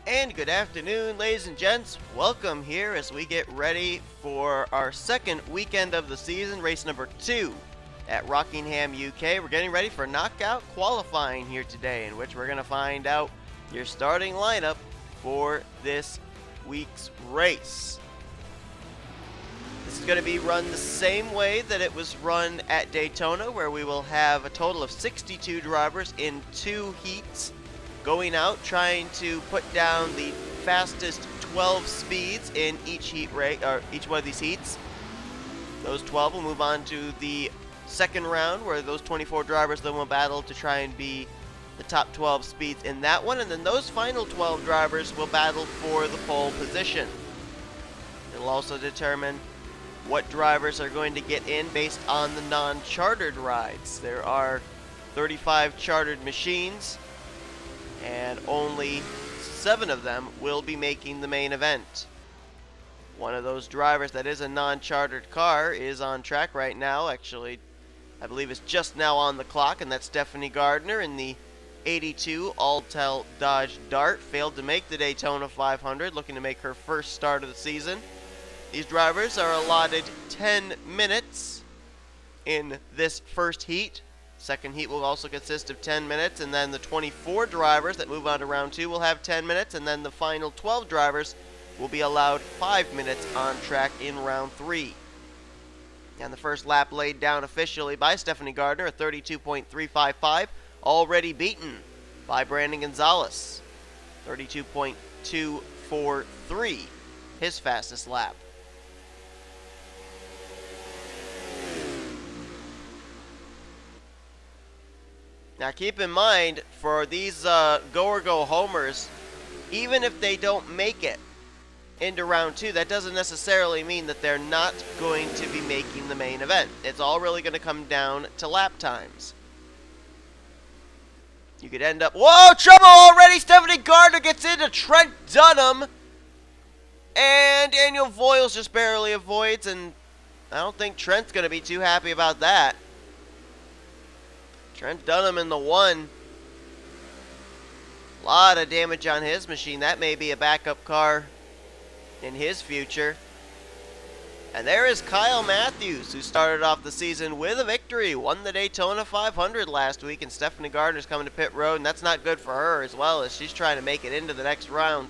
And good afternoon, ladies and gents. Welcome here as we get ready for our second weekend of the season, race number 2 at Rockingham, UK. We're getting ready for knockout qualifying here today, in which we're going to find out your starting lineup for this week's race. This is going to be run the same way that it was run at Daytona, where we will have a total of 62 drivers in 2 heats going out, trying to put down the fastest 12 speeds in each heat or each one of these heats. Those 12 will move on to the second round, where those 24 drivers then will battle to try and be the top 12 speeds in that one, and then those final 12 drivers will battle for the pole position. It'll also determine what drivers are going to get in based on the non-chartered rides. There are 35 chartered machines, and only 7 of them will be making the main event. One of those drivers that is a non-chartered car is on track right now. Actually, I believe is just now on the clock, and that's Jonny Gardner in the 82 Altel Dodge Dart. Failed to make the Daytona 500, looking to make her first start of the season. These drivers are allotted 10 minutes in this first heat. Second heat will also consist of 10 minutes, and then the 24 drivers that move on to round 2 will have 10 minutes, and then the final 12 drivers will be allowed 5 minutes on track in round 3. And the first lap laid down officially by Jonny Gardner, a 32.355, already beaten by Brandon Gonzales, 32.243, his fastest lap. Now keep in mind, for these go-or-go homers, even if they don't make it into round 2, that doesn't necessarily mean that they're not going to be making the main event. It's all really going to come down to lap times. You could end up... Whoa, trouble already! Jonny Gardner gets into Trent Dunham. And Daniel Voiles just barely avoids, and I don't think Trent's going to be too happy about that. Trent Dunham in the 1. A lot of damage on his machine. That may be a backup car in his future. And there is Kyle Matthews, who started off the season with a victory. Won the Daytona 500 last week, and Jonny Gardner's coming to pit road, and that's not good for her, as well as she's trying to make it into the next round.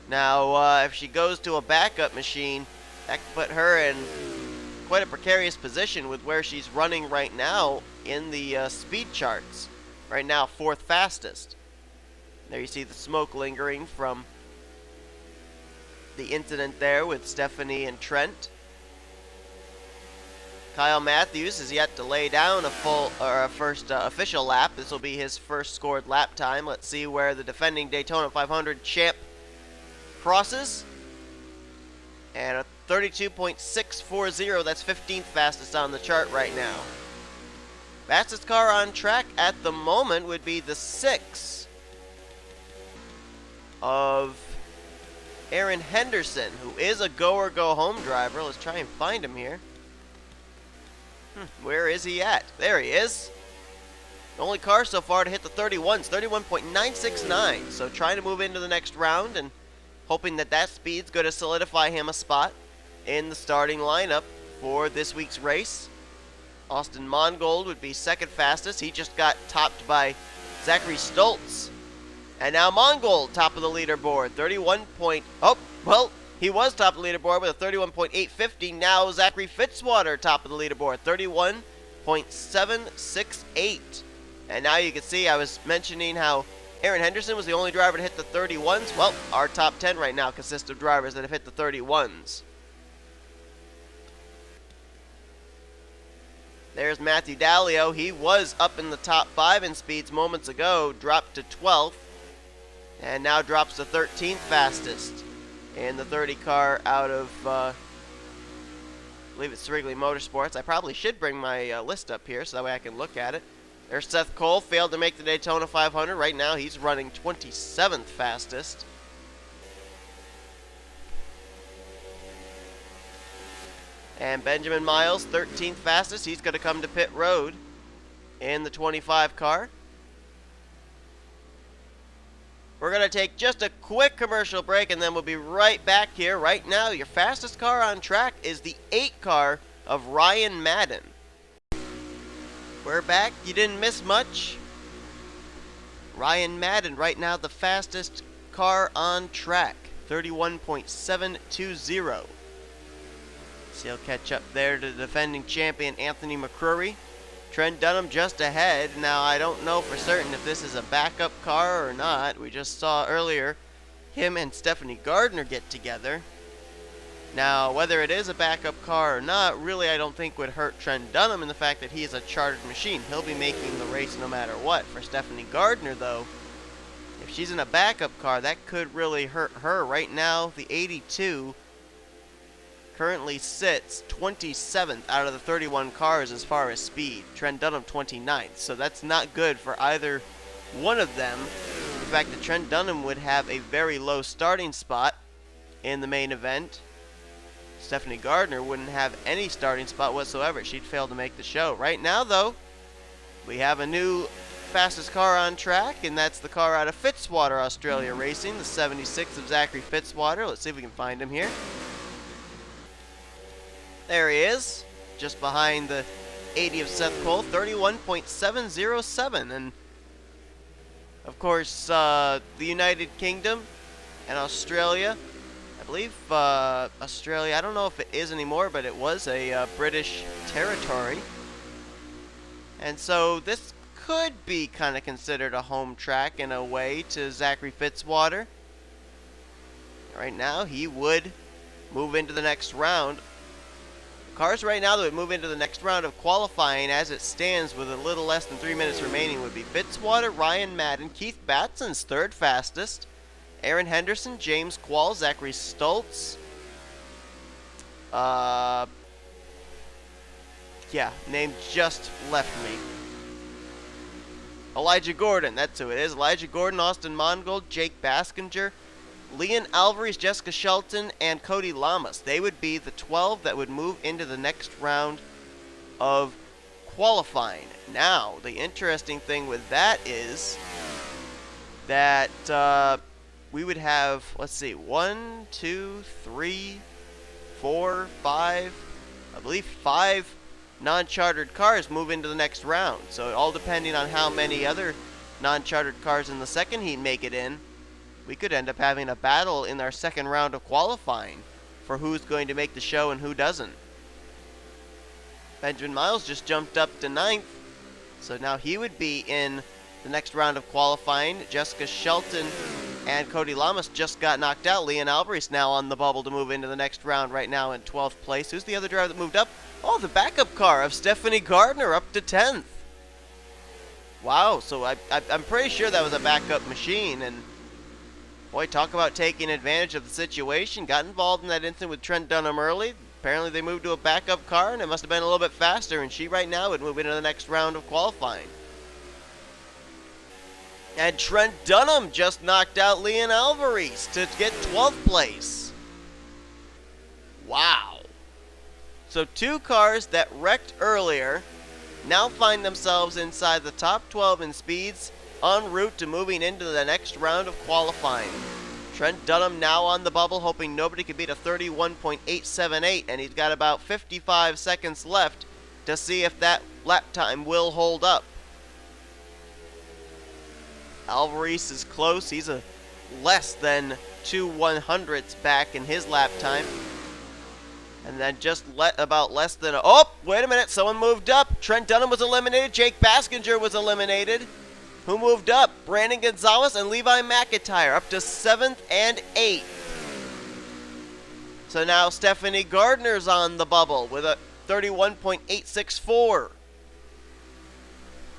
Now, if she goes to a backup machine, that could put her in quite a precarious position with where she's running right now in the speed charts. Right now, 4th fastest. There you see the smoke lingering from the incident there with Stephanie and Trent. Kyle Matthews is yet to lay down a first official lap. This will be his first scored lap time. Let's see where the defending Daytona 500 champ crosses. And a 32.640, that's 15th fastest on the chart right now. Fastest car on track at the moment would be the 6 of Aaron Henderson, who is a go-or-go-home driver. Let's try and find him here. Where is he at? There he is. The only car so far to hit the 31s, 31.969. So trying to move into the next round and hoping that that speed's going to solidify him a spot in the starting lineup for this week's race. Austin Mongold would be 2nd fastest. He just got topped by Zachary Stoltz. And now Mongold, top of the leaderboard, 31 point... Oh, well, he was top of the leaderboard with a 31.850. Now Zachary Fitzwater, top of the leaderboard, 31.768. And now you can see I was mentioning how Aaron Henderson was the only driver to hit the 31s. Well, our top 10 right now consists of drivers that have hit the 31s. There's Matthew Dallio. He was up in the top 5 in speeds moments ago, dropped to 12th, and now drops to 13th fastest in the 30 car out of, I believe it's Wrigley Motorsports. I probably should bring my list up here so that way I can look at it. There's Seth Cole, failed to make the Daytona 500. Right now he's running 27th fastest. And Benjamin Miles, 13th fastest. He's going to come to pit road in the 25 car. We're going to take just a quick commercial break, and then we'll be right back here. Right now, your fastest car on track is the 8 car of Ryan Madden. We're back. You didn't miss much. Ryan Madden, right now the fastest car on track, 31.720. So he'll catch up there to the defending champion Anthony McCrury. Trent Dunham just ahead. Now, I don't know for certain if this is a backup car or not. We just saw earlier him and Stephanie Gardner get together. Now, whether it is a backup car or not, really I don't think would hurt Trent Dunham in the fact that he is a chartered machine. He'll be making the race no matter what. For Stephanie Gardner, though, if she's in a backup car, that could really hurt her. Right now, the 82 currently sits 27th out of the 31 cars as far as speed. Trent Dunham 29th, so that's not good for either one of them. The fact that Trent Dunham would have a very low starting spot in the main event. Stephanie Gardner wouldn't have any starting spot whatsoever. She'd fail to make the show. Right now, though, we have a new fastest car on track, and that's the car out of Fitzwater, Australia Racing, the 76 of Zachary Fitzwater. Let's see if we can find him here. There he is, just behind the 80 of Seth Cole, 31.707. And, of course, the United Kingdom and Australia, I believe Australia, I don't know if it is anymore, but it was a British territory. And so this could be kind of considered a home track in a way to Zachary Fitzwater. Right now, he would move into the next round. Cars right now that would move into the next round of qualifying as it stands with a little less than 3 minutes remaining would be Fitzwater, Ryan Madden, Keith Batson's third fastest, Aaron Henderson, James Qualls, Zachary Stoltz. Name just left me. Elijah Gordon, that's who it is. Elijah Gordon, Austin Mongold, Jake Baskinger, Leon Alvarise, Jessica Shelton, and Cody Llamas. They would be the 12 that would move into the next round of qualifying. Now, the interesting thing with that is that we would have, let's see, 1, 2, 3, 4, 5, I believe 5 non-chartered cars move into the next round. So all depending on how many other non-chartered cars in the second heat make it in, we could end up having a battle in our second round of qualifying for who's going to make the show and who doesn't. Benjamin Miles just jumped up to 9th, so now he would be in the next round of qualifying. Jessica Shelton and Cody Llamas just got knocked out. Leon Alvarise now on the bubble to move into the next round right now in 12th place. Who's the other driver that moved up? Oh, the backup car of Stephanie Gardner up to 10th. Wow, so I'm pretty sure that was a backup machine, and boy, talk about taking advantage of the situation. Got involved in that incident with Trent Dunham early. Apparently they moved to a backup car, and it must have been a little bit faster, and she right now would move into the next round of qualifying. And Trent Dunham just knocked out Leon Alvarise to get 12th place. Wow. So 2 cars that wrecked earlier now find themselves inside the top 12 in speeds, en route to moving into the next round of qualifying. Trent Dunham now on the bubble, hoping nobody could beat a 31.878, and he's got about 55 seconds left to see if that lap time will hold up. Alvarise is close. He's a less than 2 100ths back in his lap time. And then just about less than oh, wait a minute, someone moved up. Trent Dunham was eliminated. Jake Baskinger was eliminated. Who moved up? Brandon Gonzales and Levi McIntire up to 7th and 8th. So now Stephanie Gardner's on the bubble with a 31.864.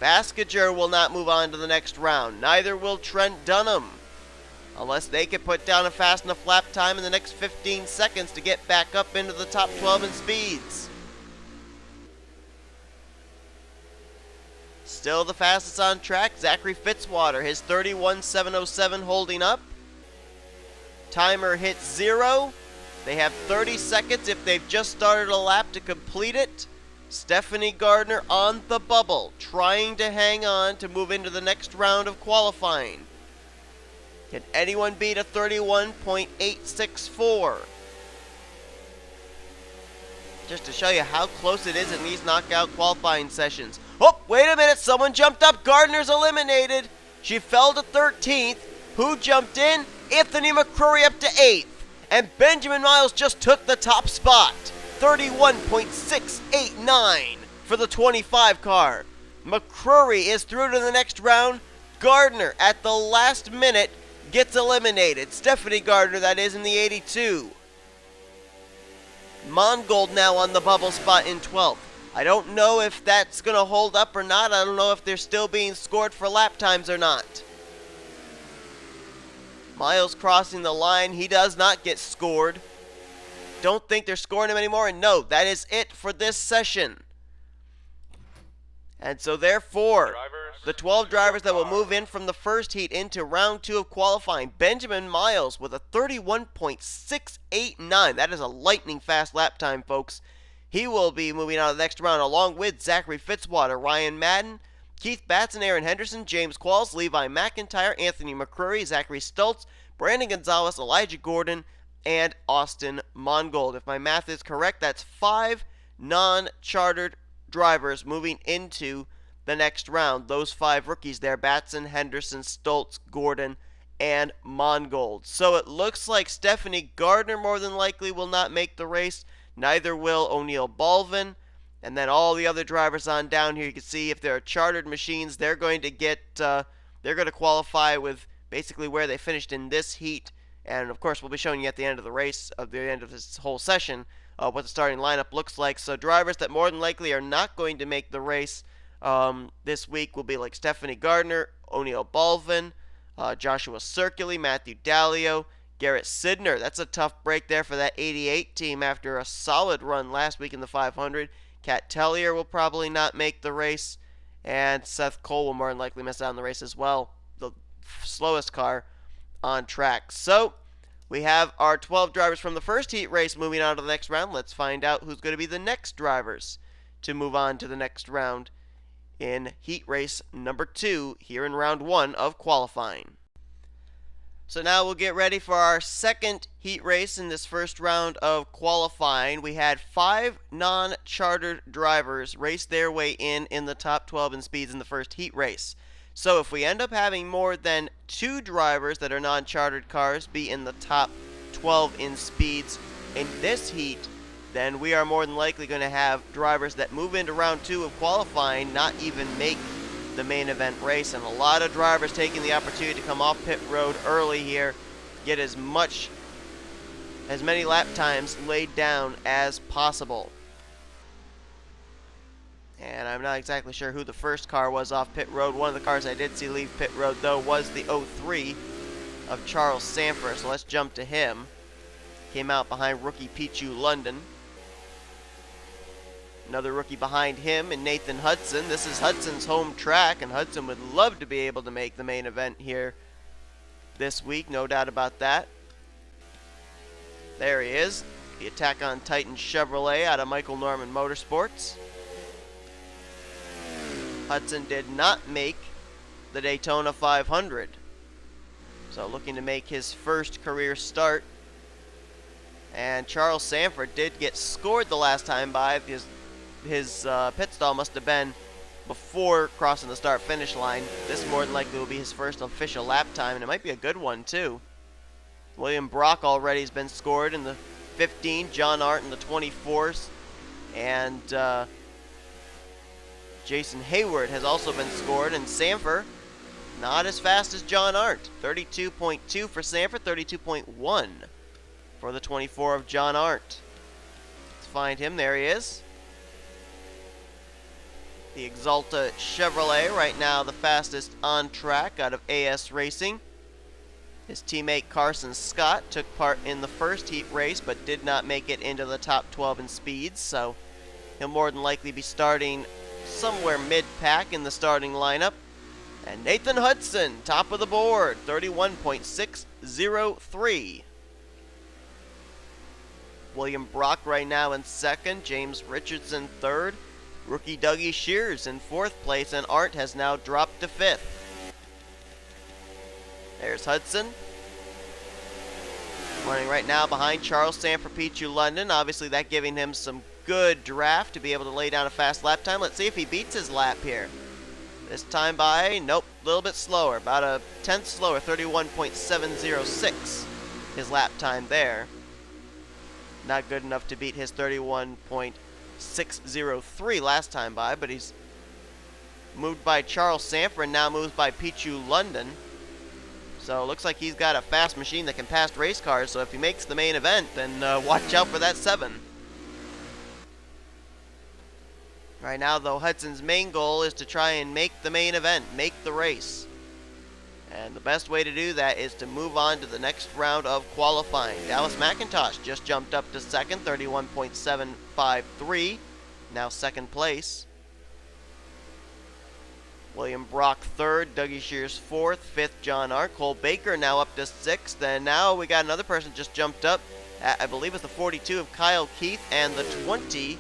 Baskinger will not move on to the next round. Neither will Trent Dunham, unless they can put down a fast enough lap time in the next 15 seconds to get back up into the top 12 in speeds. Still the fastest on track, Zachary Fitzwater, his 31.707 holding up. Timer hits 0. They have 30 seconds if they've just started a lap to complete it. Stephanie Gardner on the bubble, trying to hang on to move into the next round of qualifying. Can anyone beat a 31.864? Just to show you how close it is in these knockout qualifying sessions. Oh, wait a minute, someone jumped up. Gardner's eliminated. She fell to 13th. Who jumped in? Anthony McCrury up to 8th. And Benjamin Miles just took the top spot. 31.689 for the 25 car. McCrury is through to the next round. Gardner, at the last minute, gets eliminated. Stephanie Gardner, that is, in the 82. Mongold now on the bubble spot in 12th. I don't know if that's going to hold up or not. I don't know if they're still being scored for lap times or not. Miles crossing the line. He does not get scored. Don't think they're scoring him anymore. And no, that is it for this session. And so therefore, the 12 drivers that will move in from the first heat into round 2 of qualifying. Benjamin Miles with a 31.689. That is a lightning fast lap time, folks. He will be moving on to the next round along with Zachary Fitzwater, Ryan Madden, Keith Batson, Aaron Henderson, James Qualls, Levi McIntire, Anthony McCrury, Zachary Stultz, Brandon Gonzales, Elijah Gordon, and Austin Mongold. If my math is correct, that's 5 non-chartered drivers moving into the next round. Those 5 rookies there: Batson, Henderson, Stultz, Gordon, and Mongold. So it looks like Stephanie Gardner more than likely will not make the race. Neither will O'Neill Baldwin. And then all the other drivers on down here, you can see if there are chartered machines, they're going to get they're going to qualify with basically where they finished in this heat. And of course, we'll be showing you at the end of the race, at the end of this whole session, what the starting lineup looks like. So drivers that more than likely are not going to make the race this week will be like Stephanie Gardner, O'Neill Baldwin, Joshua Circuli, Matthew Dallio, Garrett Sidner. That's a tough break there for that 88 team after a solid run last week in the 500. Kat Tellier will probably not make the race, and Seth Cole will more than likely miss out on the race as well, the slowest car on track. So we have our 12 drivers from the first heat race moving on to the next round. Let's find out who's going to be the next drivers to move on to the next round in heat race number 2 here in round 1 of qualifying. So now we'll get ready for our second heat race in this first round of qualifying. We had 5 non-chartered drivers race their way in the top 12 in speeds in the first heat race. So if we end up having more than 2 drivers that are non-chartered cars be in the top 12 in speeds in this heat, then we are more than likely going to have drivers that move into round 2 of qualifying not even make the main event race. And a lot of drivers taking the opportunity to come off pit road early here, get as many lap times laid down as possible. And I'm not exactly sure who the first car was off pit road. One of the cars I did see leave pit road, though, was the 03 of Charles Sandfer. So let's jump to him. Came out behind rookie Pichu London. Another rookie behind him and Nathan Hudson. This is Hudson's home track, and Hudson would love to be able to make the main event here this week. No doubt about that. There he is. The attack on Titan Chevrolet out of Michael Norman Motorsports. Hudson did not make the Daytona 500. So looking to make his first career start. And Charles Sanford did get scored the last time by. His pit stall must have been before crossing the start-finish line. This more than likely will be his first official lap time, and it might be a good one, too. William Brock already has been scored in the 15, John Arndt in the 24s, and Jason Hayward has also been scored, and Sandfer not as fast as John Arndt. 32.2 for Sandfer, 32.1 for the 24 of John Arndt. Let's find him. There he is. The Exalta Chevrolet, right now the fastest on track out of AS Racing. His teammate Carson Scott took part in the first heat race but did not make it into the top 12 in speeds, so he'll more than likely be starting somewhere mid-pack in the starting lineup. And Nathan Hudson, top of the board, 31.603. William Brock right now in second, James Richardson third. Rookie Dougie Shears in 4th place, and Arndt has now dropped to 5th. There's Hudson. Running right now behind Charles Sandfer, Pichu London. Obviously that giving him some good draft to be able to lay down a fast lap time. Let's see if he beats his lap here. This time by, nope, a little bit slower. About a tenth slower, 31.706. His lap time there. Not good enough to beat his 31.603 last time by, but he's moved by Charles Sandfer and now moves by Pichu London. So it looks like he's got a fast machine that can pass race cars, so if he makes the main event, then watch out for that 7. Right now, though, Hudson's main goal is to try and make the main event, make the race. And the best way to do that is to move on to the next round of qualifying. Dallas McIntosh just jumped up to second, 31.753, now second place. William Brock third, Dougie Shears fourth, fifth John Arndt, Cole Baker now up to sixth, and now we got another person just jumped up, I believe it's the 42 of Kyle Keith and the 20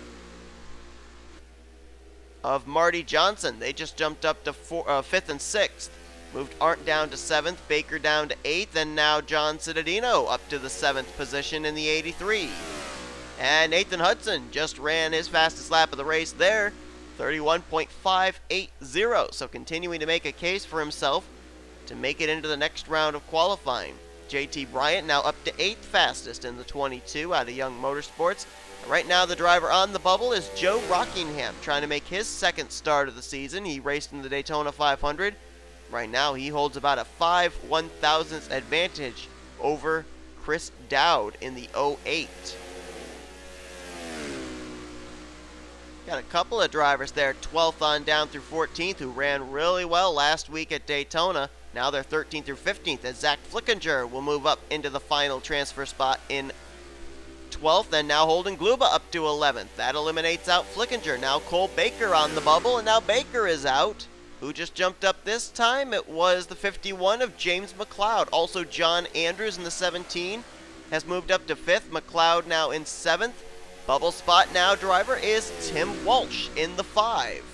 of Marty Johnson. They just jumped up to fifth and sixth. Moved Arndt down to 7th, Baker down to 8th, and now John Cittadino up to the 7th position in the 83. And Nathan Hudson just ran his fastest lap of the race there, 31.580, so continuing to make a case for himself to make it into the next round of qualifying. JT Bryant now up to 8th fastest in the 22 out of Young Motorsports. Right now the driver on the bubble is Joe Rockingham, trying to make his second start of the season. He raced in the Daytona 500. Right now he holds about a 5/1000th advantage over Chris Dowd in the 08. Got a couple of drivers there, 12th on down through 14th, who ran really well last week at Daytona. Now they're 13th through 15th, as Zack Flickinger will move up into the final transfer spot in 12th, and now Holden Gluba up to 11th. That eliminates out Flickinger. Now Cole Baker on the bubble, and now Baker is out. Who just jumped up this time? It was the 51 of James McLeod. Also John Andrews in the 17 has moved up to 5th. McLeod now in 7th. Bubble spot now driver is Tim Walch in the 5.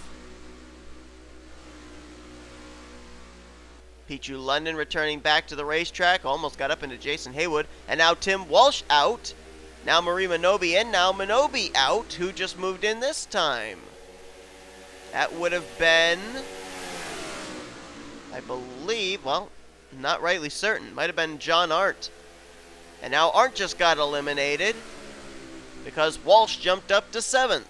Pichu London returning back to the racetrack. Almost got up into Jason Haywood. And now Tim Walsh out. Now Marie Monobe in. Now Monobe out. Who just moved in this time? That would have been, I believe, well, not rightly certain. Might have been John Arndt. And now Arndt just got eliminated because Walsh jumped up to 7th.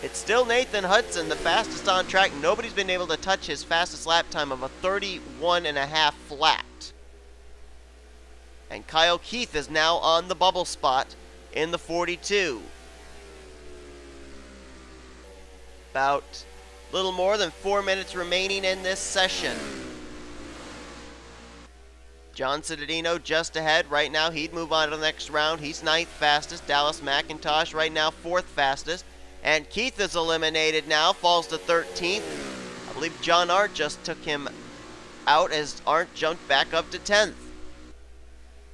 It's still Nathan Hudson, the fastest on track. Nobody's been able to touch his fastest lap time of a 31.5 flat. And Kyle Keith is now on the bubble spot in the 42. About a little more than 4 minutes remaining in this session. John Cittadino just ahead. Right now he'd move on to the next round. He's 9th fastest. Dallas McIntosh right now 4th fastest. And Keith is eliminated now, falls to 13th. I believe John Arndt just took him out as Arndt jumped back up to 10th.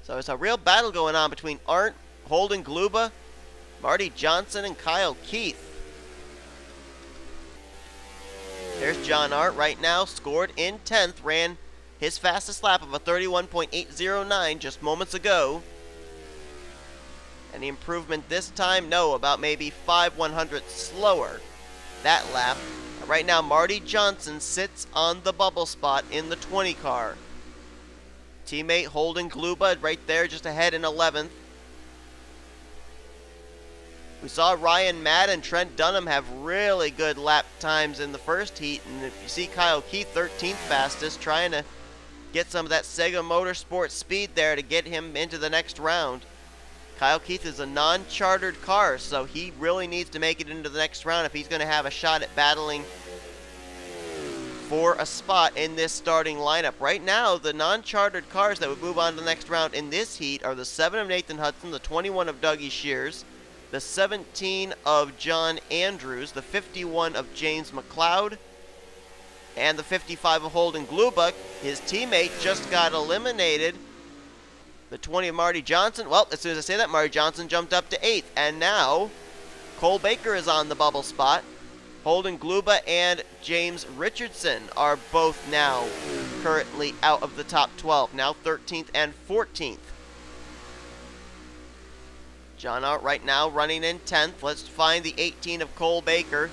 So it's a real battle going on between Arndt, Holden Gluba, Marty Johnson, and Kyle Keith. There's John Arndt right now, scored in 10th, ran his fastest lap of a 31.809 just moments ago. Any improvement this time? No, about maybe 5/100ths slower that lap. Right now, Marty Johnson sits on the bubble spot in the 20 car. Teammate Holden Gluba right there just ahead in 11th. We saw Ryan Madden and Trent Dunham have really good lap times in the first heat. And if you see Kyle Keith 13th fastest, trying to get some of that Sega Motorsports speed there to get him into the next round. Kyle Keith is a non-chartered car, so he really needs to make it into the next round if he's going to have a shot at battling for a spot in this starting lineup. Right now, the non-chartered cars that would move on to the next round in this heat are the 7 of Nathan Hudson, the 21 of Dougie Shears, the 17 of John Andrews, the 51 of James McLeod, and the 55 of Holden Gluba. His teammate just got eliminated. The 20 of Marty Johnson. Well, as soon as I say that, Marty Johnson jumped up to 8th. And now, Cole Baker is on the bubble spot. Holden Gluba and James Richardson are both now currently out of the top 12, now 13th and 14th. John Arndt right now running in 10th. Let's find the 18 of Cole Baker,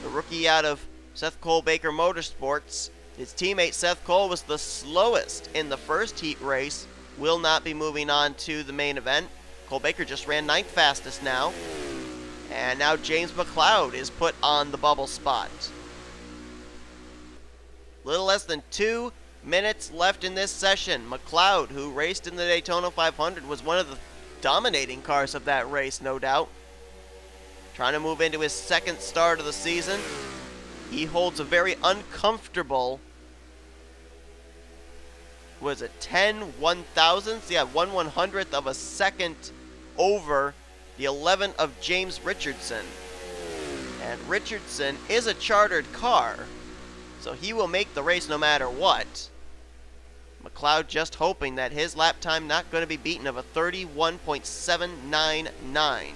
the rookie out of Seth Cole Baker Motorsports. His teammate Seth Cole was the slowest in the first heat race, will not be moving on to the main event. Cole Baker just ran 9th fastest now. And now James McLeod is put on the bubble spot. Little less than 2 minutes left in this session. McLeod, who raced in the Daytona 500, was one of the dominating cars of that race, no doubt. Trying to move into his second start of the season. He holds a very uncomfortable, was it 10 1/1000ths? Yeah, 1/100th of a second over the 11 of James Richardson. And Richardson is a chartered car, so he will make the race no matter what. McLeod just hoping that his lap time not going to be beaten of a 31.799.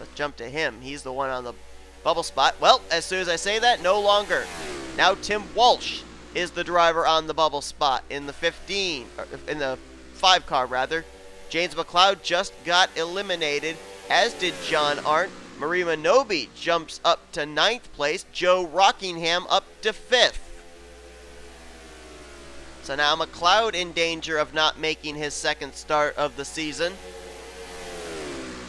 Let's jump to him. He's the one on the bubble spot. Well, as soon as I say that, no longer. Now Tim Walch is the driver on the bubble spot in the 5 car rather. James McLeod just got eliminated, as did John Arndt. Marie Monobe jumps up to 9th place. Joe Rockingham up to 5th. So now McLeod in danger of not making his second start of the season.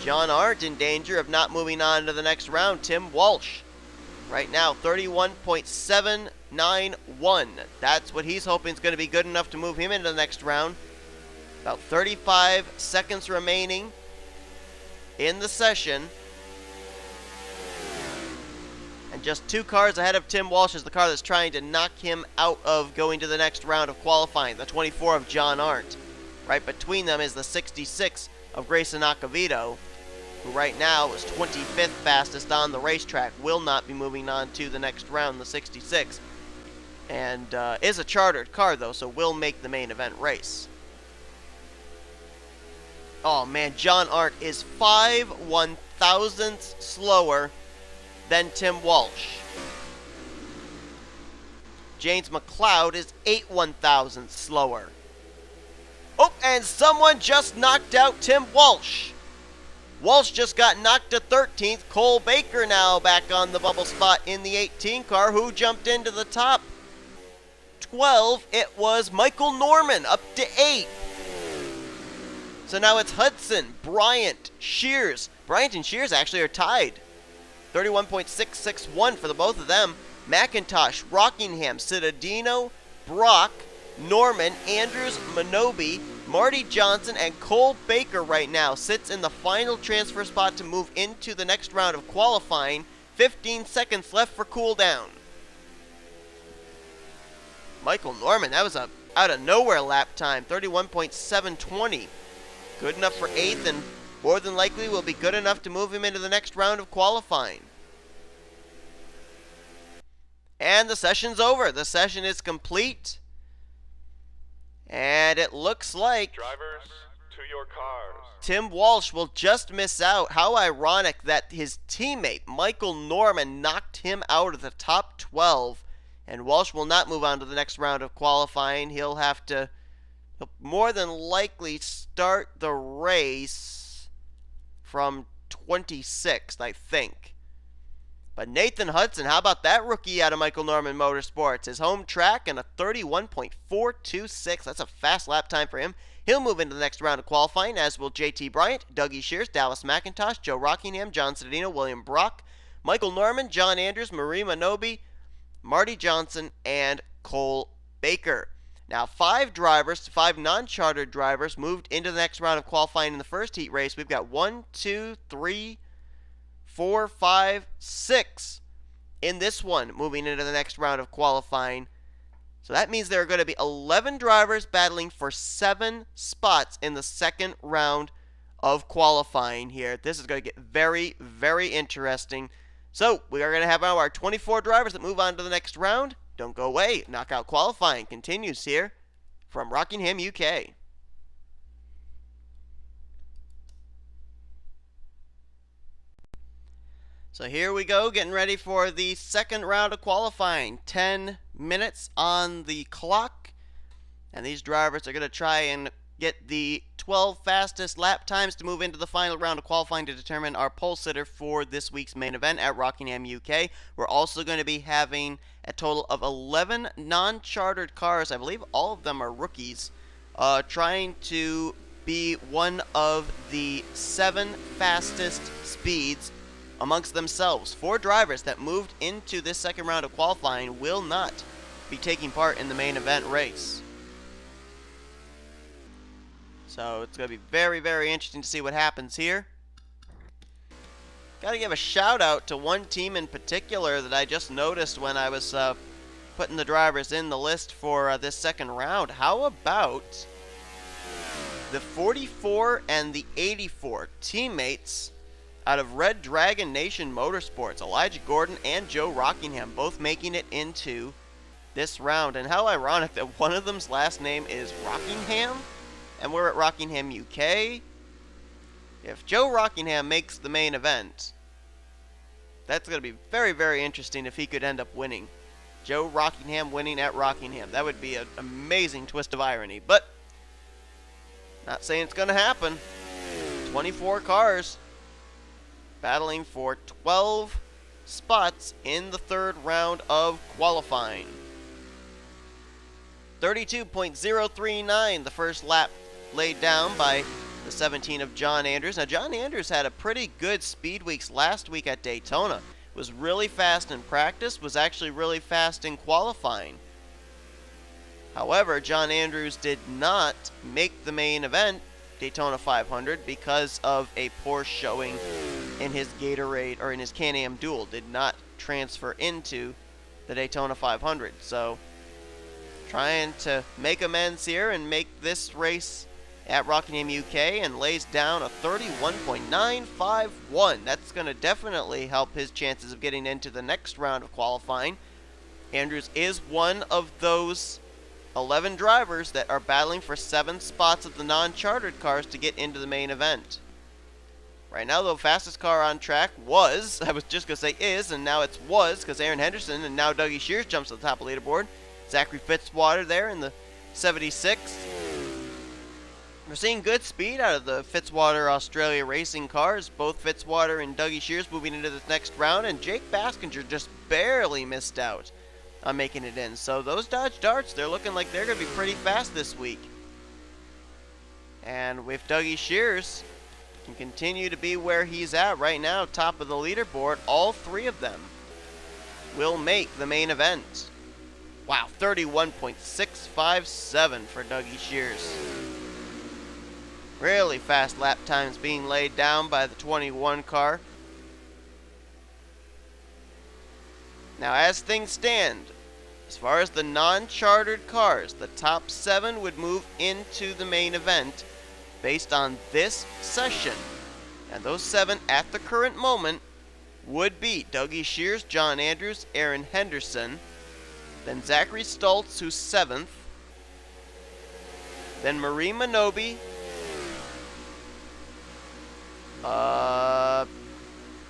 John Arndt in danger of not moving on to the next round. Tim Walsh right now 31.791. That's what he's hoping is going to be good enough to move him into the next round. About 35 seconds remaining in the session. And just 2 cars ahead of Tim Walsh is the car that's trying to knock him out of going to the next round of qualifying, the 24 of John Arndt. Right between them is the 66 of Grayson Acevedo, who right now is 25th fastest on the racetrack, will not be moving on to the next round, the 66. And is a chartered car, though, so will make the main event race. Oh, man, John Arndt is 5 1/1000ths slower than Tim Walsh. James McLeod is 8 1/1000ths slower. Oh, and someone just knocked out Tim Walsh. Walsh just got knocked to 13th. Cole Baker now back on the bubble spot in the 18 car. Who jumped into the top 12? It was Michael Norman up to 8. So now it's Hudson, Bryant, Shears. Bryant and Shears actually are tied. 31.661 for the both of them. McIntosh, Rockingham, Cittadino, Brock, Norman, Andrews, Monobe, Marty Johnson, and Cole Baker right now sits in the final transfer spot to move into the next round of qualifying. 15 seconds left for cool down. Michael Norman, that was a out of nowhere lap time, 31.720. Good enough for 8th, and more than likely will be good enough to move him into the next round of qualifying. And the session's over. The session is complete. And it looks like drivers to your cars. Tim Walsh will just miss out. How ironic that his teammate Michael Norman knocked him out of the top 12. And Walsh will not move on to the next round of qualifying. He'll more than likely start the race from 26th, I think. But Nathan Hudson, how about that rookie out of Michael Norman Motorsports? His home track and a 31.426. That's a fast lap time for him. He'll move into the next round of qualifying, as will JT Bryant, Dougie Shears, Dallas McIntosh, Joe Rockingham, John Cittadino, William Brock, Michael Norman, John Andrews, Marie Monobe, Marty Johnson, and Cole Baker. Now, 5 non-chartered drivers moved into the next round of qualifying in the first heat race. We've got 1, 2, 3, 4, 5, 6 in this one moving into the next round of qualifying. So that means there are going to be 11 drivers battling for 7 spots in the second round of qualifying here. This is going to get very, very interesting. So we are going to have our 24 drivers that move on to the next round. Don't go away. Knockout qualifying continues here from Rockingham, UK. So here we go, getting ready for the second round of qualifying. 10 minutes on the clock. And these drivers are going to try and get the 12 fastest lap times to move into the final round of qualifying to determine our pole sitter for this week's main event at Rockingham, UK. We're also going to be having a total of 11 non-chartered cars. I believe all of them are rookies, trying to be one of the 7 fastest speeds amongst themselves. 4 drivers that moved into this second round of qualifying will not be taking part in the main event race. So it's going to be very, very interesting to see what happens here. Got to give a shout out to one team in particular that I just noticed when I was putting the drivers in the list for this second round. How about the 44 and the 84 teammates out of Red Dragon Nation Motorsports? Elijah Gordon and Joe Rockingham both making it into this round. And how ironic that one of them's last name is Rockingham, and we're at Rockingham, UK. If Joe Rockingham makes the main event, that's going to be very, very interesting if he could end up winning. Joe Rockingham winning at Rockingham. That would be an amazing twist of irony. But not saying it's going to happen. 24 cars battling for 12 spots in the third round of qualifying. 32.039 the first lap laid down by the 17 of John Andrews. Now, John Andrews had a pretty good speed weeks last week at Daytona. Was really fast in practice, was actually really fast in qualifying. However, John Andrews did not make the main event, Daytona 500, because of a poor showing in his Gatorade, or in his Can-Am Duel. Did not transfer into the Daytona 500. So, trying to make amends here and make this race at Rockingham, UK, and lays down a 31.951. That's going to definitely help his chances of getting into the next round of qualifying. Andrews is one of those 11 drivers that are battling for 7 spots of the non-chartered cars to get into the main event. Right now, the fastest car on track was, I was just going to say is, and now it's was, because Aaron Henderson, and now Dougie Shears jumps to the top of the leaderboard. Zachary Fitzwater there in the 76. We're seeing good speed out of the Fitzwater Australia racing cars. Both Fitzwater and Dougie Shears moving into this next round, and Jake Baskinger just barely missed out on making it in. So those Dodge Darts, they're looking like they're going to be pretty fast this week. And with Dougie Shears can continue to be where he's at right now, top of the leaderboard, all 3 of them will make the main event. Wow, 31.657 for Dougie Shears. Really fast lap times being laid down by the 21 car. Now, as things stand, as far as the non-chartered cars, the top 7 would move into the main event based on this session. And those 7 at the current moment would be Dougie Shears, John Andrews, Aaron Henderson, then Zachary Stultz, who's 7th, then Marie Monobe,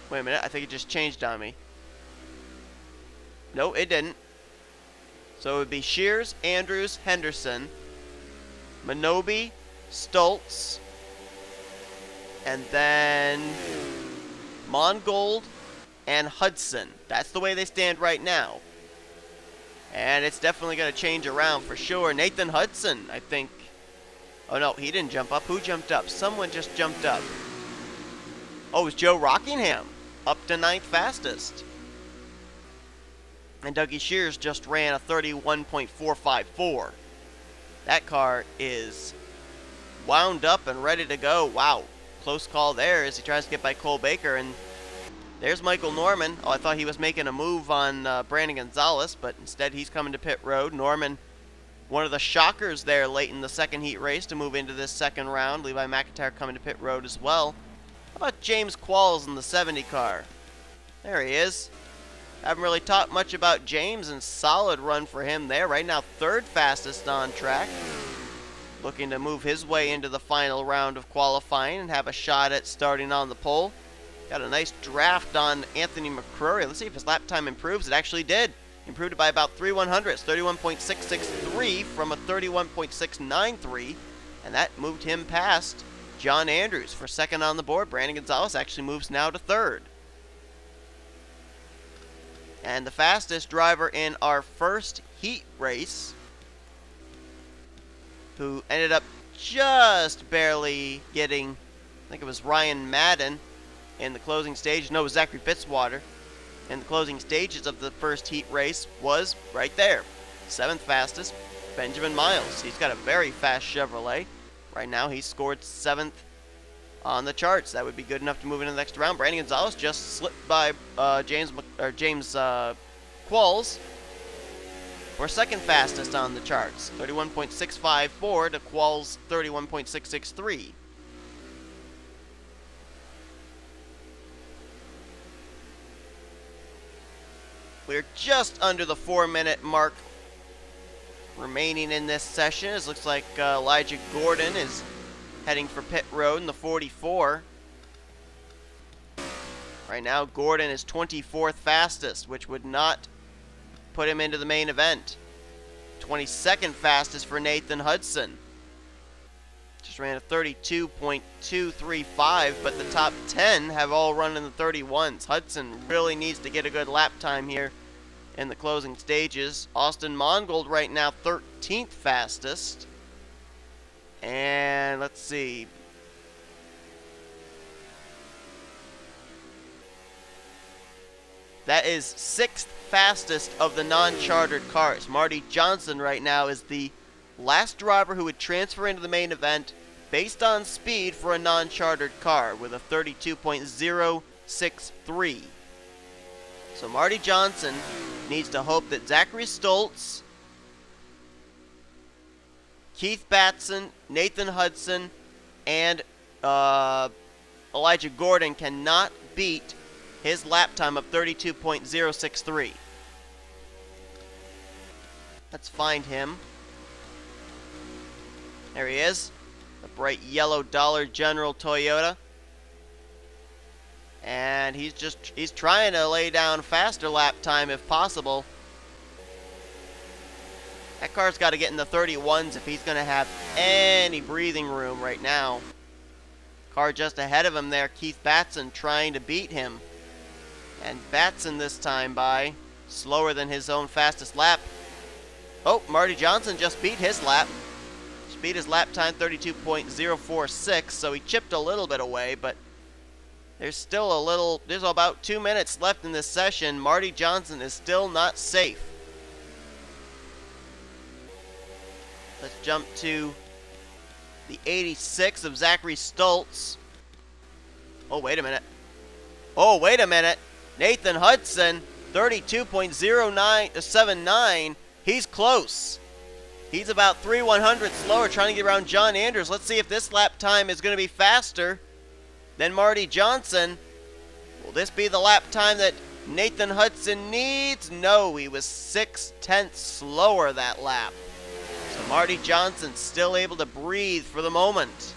wait a minute, I think it just changed on me. No, it didn't. So it would be Shears, Andrews, Henderson, Monobe, Stultz, and then Mongold and Hudson. That's the way they stand right now. And it's definitely going to change around for sure. Nathan Hudson, I think. Oh no, he didn't jump up. Who jumped up? Someone just jumped up. Oh, it was Joe Rockingham, up to 9th fastest. And Dougie Shears just ran a 31.454. That car is wound up and ready to go. Wow, close call there as he tries to get by Cole Baker. And there's Michael Norman. Oh, I thought he was making a move on Brandon Gonzales, but instead he's coming to pit road. Norman, one of the shockers there late in the second heat race to move into this second round. Levi McIntire coming to pit road as well. How about James Qualls in the 70 car? There he is. Haven't really talked much about James, and solid run for him there. Right now, 3rd fastest on track. Looking to move his way into the final round of qualifying and have a shot at starting on the pole. Got a nice draft on Anthony McCrury. Let's see if his lap time improves. It actually did. Improved it by about 3/100ths, 31.663 from a 31.693. And that moved him past John Andrews for second on the board. Brandon Gonzales actually moves now to third. And the fastest driver in our first heat race, who ended up just barely getting, I think it was Ryan Madden in the closing stage. No, it was Zachary Fitzwater in the closing stages of the first heat race, was right there. 7th fastest, Benjamin Miles. He's got a very fast Chevrolet. Right now he's scored 7th on the charts. That would be good enough to move into the next round. Brandon Gonzales just slipped by James Qualls for second fastest on the charts. 31.654 to Qualls' 31.663. We're just under the 4-minute mark remaining in this session. It looks like Elijah Gordon is heading for pit road in the 44. Right now, Gordon is 24th fastest, which would not put him into the main event. 22nd fastest for Nathan Hudson. Just ran a 32.235, but the top 10 have all run in the 31s. Hudson really needs to get a good lap time here in the closing stages. Austin Mongold right now 13th fastest. And let's see. That is 6th fastest of the non-chartered cars. Marty Johnson right now is the last driver who would transfer into the main event based on speed for a non-chartered car with a 32.063. So Marty Johnson needs to hope that Zachary Stoltz, Keith Batson, Nathan Hudson, and Elijah Gordon cannot beat his lap time of 32.063. Let's find him. There he is. The bright yellow Dollar General Toyota. And he's trying to lay down faster lap time if possible. That car's got to get in the 31s if he's going to have any breathing room right now. Car just ahead of him there, Keith Batson trying to beat him. And Batson this time by slower than his own fastest lap. Oh, Marty Johnson just beat his lap. Just beat his lap time 32.046, so he chipped a little bit away, but there's about 2 minutes left in this session. Marty Johnson is still not safe. Let's jump to the 86 of Zachary Stoltz. Oh, wait a minute. Nathan Hudson, 32.0979. He's close. He's about 3/100 slower, trying to get around John Andrews. Let's see if this lap time is going to be faster than Marty Johnson. Will this be the lap time that Nathan Hudson needs? No, he was 6/10 slower that lap. So Marty Johnson's still able to breathe for the moment.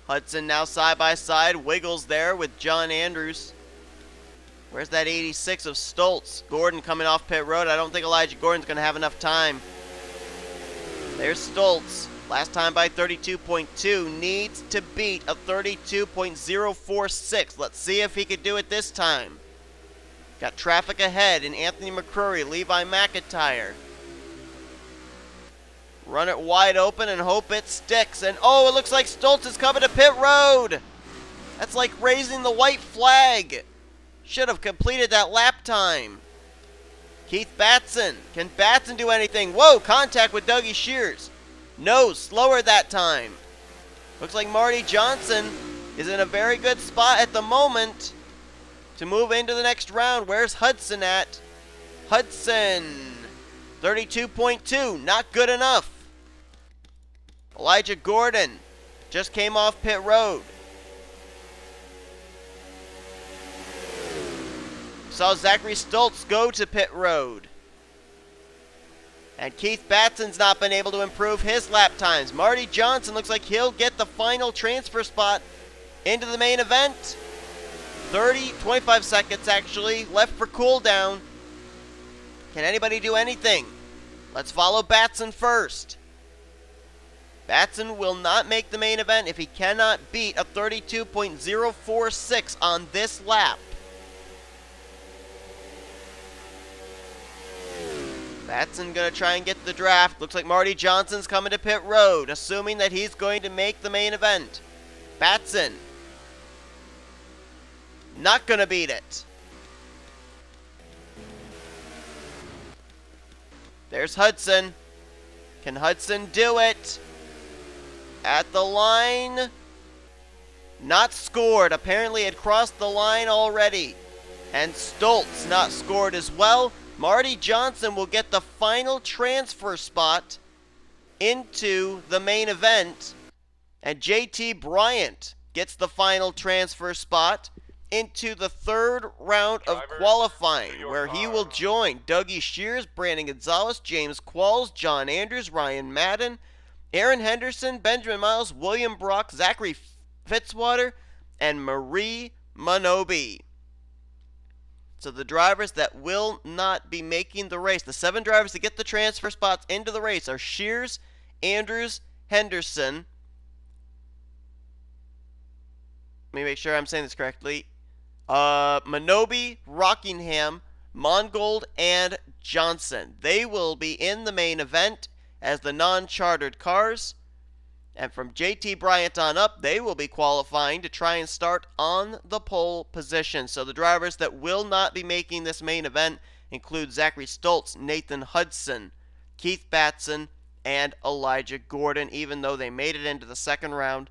Hudson now side by side, wiggles there with John Andrews. Where's that 86 of Stoltz? Gordon coming off pit road. I don't think Elijah Gordon's going to have enough time. There's Stoltz. Last time by 32.2. Needs to beat a 32.046. Let's see if he could do it this time. Got traffic ahead in Anthony McCrury, Levi McIntire. Run it wide open and hope it sticks. And oh, it looks like Stoltz is coming to pit road. That's like raising the white flag. Should have completed that lap time. Keith Batson. Can Batson do anything? Whoa, contact with Dougie Shears. No, slower that time. Looks like Marty Johnson is in a very good spot at the moment to move into the next round. Where's Hudson at? Hudson, 32.2, not good enough. Elijah Gordon just came off pit road. Saw Zachary Stoltz go to pit road. And Keith Batson's not been able to improve his lap times. Marty Johnson looks like he'll get the final transfer spot into the main event. 25 seconds actually left for cooldown. Can anybody do anything? Let's follow Batson first. Batson will not make the main event if he cannot beat a 32.046 on this lap. Batson gonna try and get the draft. Looks like Marty Johnson's coming to pit road, assuming that he's going to make the main event. Batson. Not gonna beat it. There's Hudson. Can Hudson do it? At the line. Not scored. Apparently it crossed the line already. And Stoltz not scored as well. Marty Johnson will get the final transfer spot into the main event. And JT Bryant gets the final transfer spot into the third round of qualifying, where he will join Dougie Shears, Brandon Gonzales, James Qualls, John Andrews, Ryan Madden, Aaron Henderson, Benjamin Miles, William Brock, Zachary Fitzwater, and Marie Monobe. So the drivers that will not be making the race, the 7 drivers to get the transfer spots into the race are Shears, Andrews, Henderson. Let me make sure I'm saying this correctly. Monobe, Rockingham, Mongold, and Johnson. They will be in the main event as the non-chartered cars. And from JT Bryant on up, they will be qualifying to try and start on the pole position. So the drivers that will not be making this main event include Zachary Stoltz, Nathan Hudson, Keith Batson, and Elijah Gordon, even though they made it into the second round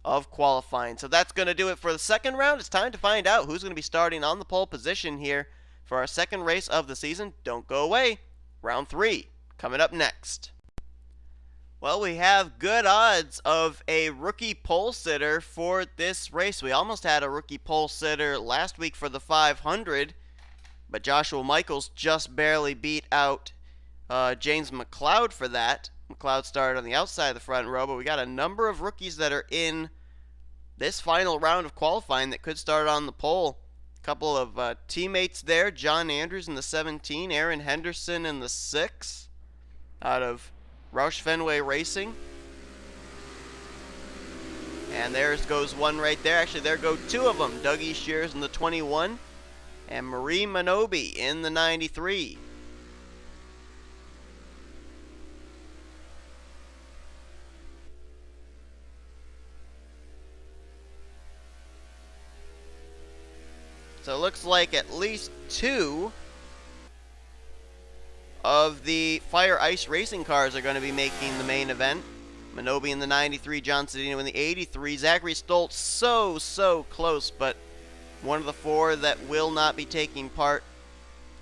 of qualifying. So that's going to do it for the second round. It's time to find out who's going to be starting on the pole position here for our second race of the season. Don't go away. Round 3 coming up next. Well, we have good odds of a rookie pole sitter for this race. We almost had a rookie pole sitter last week for the 500, but Joshua Michaels just barely beat out James McLeod for that. McLeod started on the outside of the front row, but we got a number of rookies that are in this final round of qualifying that could start on the pole. A couple of teammates there, John Andrews in the 17, Aaron Henderson in the 6 out of Roush Fenway Racing. And there goes one right there. Actually, there go 2 of them. Dougie Shears in the 21 and Marie Monobe in the 93. So it looks like at least 2 of the Fire Ice Racing cars are going to be making the main event. Monobe in the 93, John Cittadino in the 83. Zachary Stoltz so close, but one of the 4 that will not be taking part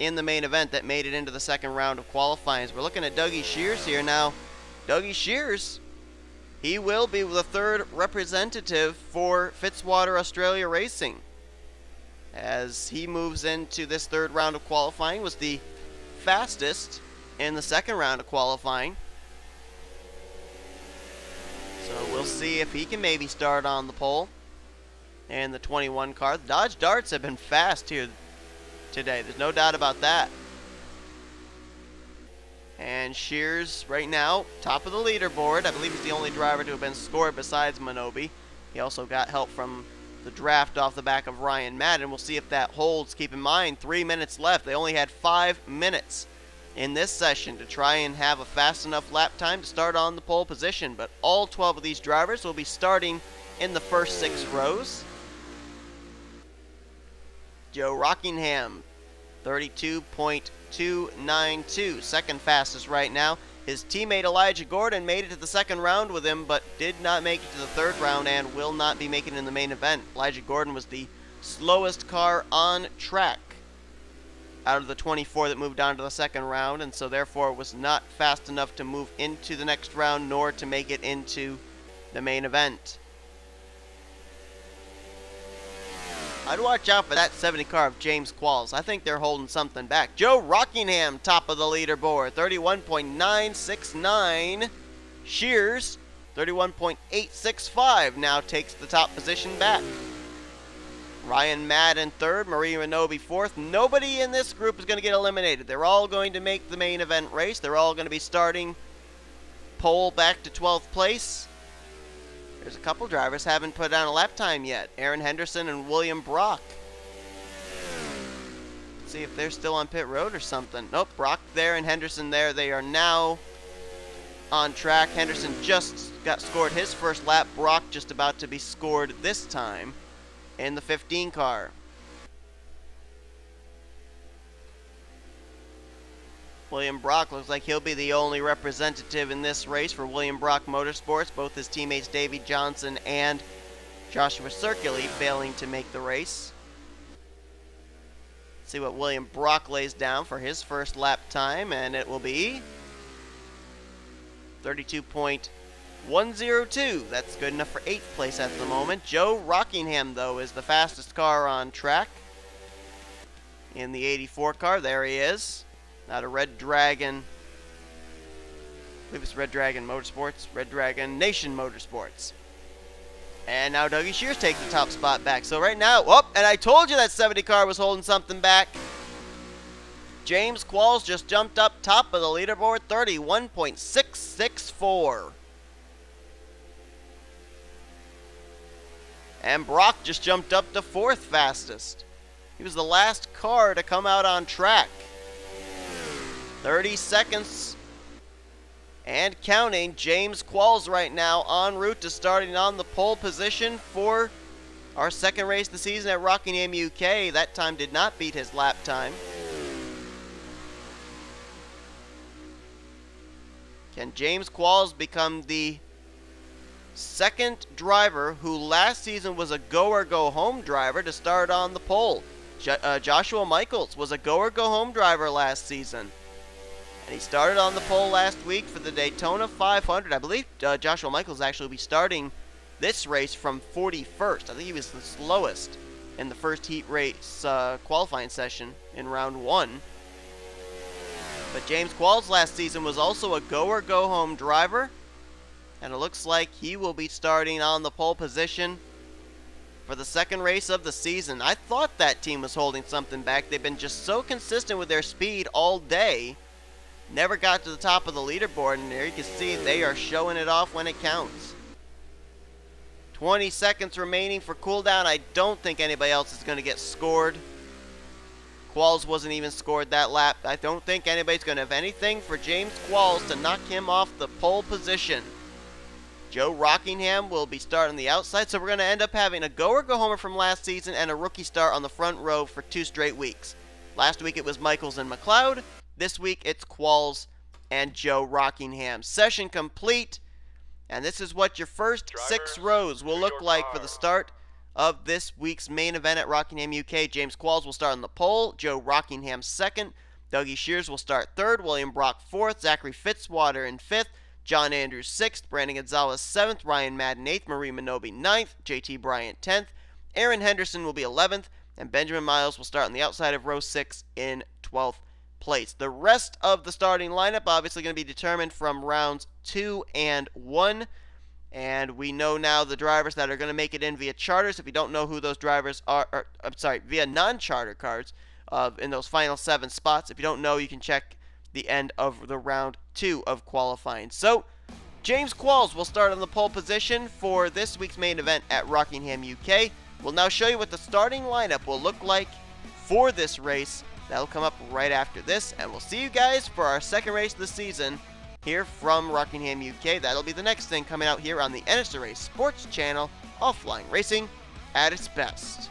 in the main event that made it into the second round of qualifying. We're looking at Dougie Shears here now. Dougie Shears, he will be the 3rd representative for Fitzwater Australia Racing, as he moves into this 3rd round of qualifying. Was the fastest in the second round of qualifying. So we'll see if he can maybe start on the pole. And the 21 car. The Dodge Darts have been fast here today. There's no doubt about that. And Shears right now, top of the leaderboard. I believe he's the only driver to have been scored besides Monobe. He also got help from the draft off the back of Ryan Madden. We'll see if that holds. Keep in mind, 3 minutes left. They only had 5 minutes in this session to try and have a fast enough lap time to start on the pole position. But all 12 of these drivers will be starting in the first 6 rows. Joe Rockingham, 32.292, second fastest right now. His teammate Elijah Gordon made it to the second round with him, but did not make it to the third round and will not be making it in the main event. Elijah Gordon was the slowest car on track out of the 24 that moved on to the second round, and so therefore was not fast enough to move into the next round nor to make it into the main event. I'd watch out for that 70 car of James Qualls. I think they're holding something back. Joe Rockingham, top of the leaderboard, 31.969. Shears, 31.865, now takes the top position back. Ryan Madden third, Marie Monobe fourth. Nobody in this group is going to get eliminated. They're all going to make the main event race. They're all going to be starting pole back to 12th place. There's a couple drivers haven't put down a lap time yet. Aaron Henderson and William Brock. Let's see if they're still on pit road or something. Nope, Brock there and Henderson there. They are now on track. Henderson just got scored his first lap. Brock just about to be scored this time in the 15 car. William Brock looks like he'll be the only representative in this race for William Brock Motorsports. Both his teammates Davey Johnson and Joshua Circuli failing to make the race. Let's see what William Brock lays down for his first lap time, and it will be 32.102. That's good enough for 8th place at the moment. Joe Rockingham, though, is the fastest car on track in the 84 car. There he is. Not a Red Dragon. I believe it's Red Dragon Motorsports. Red Dragon Nation Motorsports. And now Dougie Shears takes the top spot back. So right now, and I told you that 70 car was holding something back. James Qualls just jumped up top of the leaderboard, 31.664. And Brock just jumped up to 4th fastest. He was the last car to come out on track. 30 seconds and counting. James Qualls right now en route to starting on the pole position for our second race of the season at Rockingham UK. That time did not beat his lap time. Can James Qualls become the second driver who last season was a go or go home driver to start on the pole? Joshua Michaels was a go or go home driver last season. And he started on the pole last week for the Daytona 500. I believe Joshua Michaels actually will be starting this race from 41st. I think he was the slowest in the first heat race qualifying session in round 1. But James Qualls last season was also a go or go home driver. And it looks like he will be starting on the pole position for the second race of the season. I thought that team was holding something back. They've been just so consistent with their speed all day. Never got to the top of the leaderboard, and there you can see they are showing it off when it counts. 20 seconds remaining for cooldown. I don't think anybody else is going to get scored. Qualls wasn't even scored that lap. I don't think anybody's going to have anything for James Qualls to knock him off the pole position. Joe Rockingham will be starting the outside, so we're going to end up having a go or go homer from last season and a rookie start on the front row for 2 straight weeks. Last week it was Michaels and McLeod. This week, it's Qualls and Joe Rockingham. Session complete, and this is what your first 6 rows will look like for the start of this week's main event at Rockingham UK. James Qualls will start on the pole, Joe Rockingham 2nd, Dougie Shears will start 3rd, William Brock 4th, Zachary Fitzwater in 5th, John Andrews 6th, Brandon Gonzales 7th, Ryan Madden 8th, Marie Monobe 9th, JT Bryant 10th, Aaron Henderson will be 11th, and Benjamin Miles will start on the outside of row 6 in 12th place. The rest of the starting lineup obviously going to be determined from rounds 2 and 1, and we know now the drivers that are going to make it in via charters. If you don't know who those drivers are, via non-charter cards in those final 7 spots. If you don't know, you can check the end of the round 2 of qualifying. So James Qualls will start on the pole position for this week's main event at Rockingham UK. We'll now show you what the starting lineup will look like for this race. That'll come up right after this, and we'll see you guys for our second race of the season here from Rockingham UK. That'll be the next thing coming out here on the NNSCRA Sports Channel, offline racing at its best.